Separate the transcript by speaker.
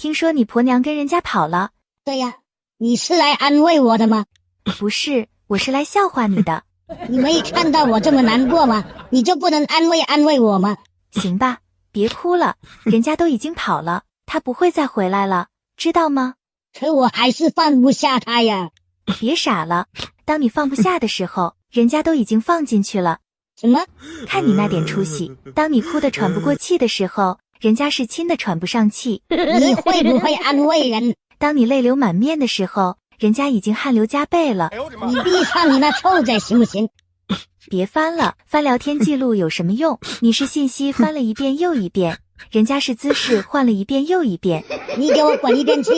Speaker 1: 听说你婆娘跟人家跑了。
Speaker 2: 对呀，你是来安慰我的吗？
Speaker 1: 不是，我是来笑话你的。
Speaker 2: 你没看到我这么难过吗？你就不能安慰我吗？
Speaker 1: 行吧，别哭了，人家都已经跑了，他不会再回来了，知道吗？
Speaker 2: 可我还是放不下他呀。
Speaker 1: 别傻了，当你放不下的时候，人家都已经放进去了。
Speaker 2: 什么？
Speaker 1: 看你那点出息，当你哭得喘不过气的时候，人家是亲的喘不上气。
Speaker 2: 你会不会安慰人？
Speaker 1: 当你泪流满面的时候，人家已经汗流浃背了。
Speaker 2: 你闭上你那臭嘴行不行？
Speaker 1: 别翻了，翻聊天记录有什么用？你是信息翻了一遍又一遍，人家是姿势换了一遍又一遍。
Speaker 2: 你给我滚一边去！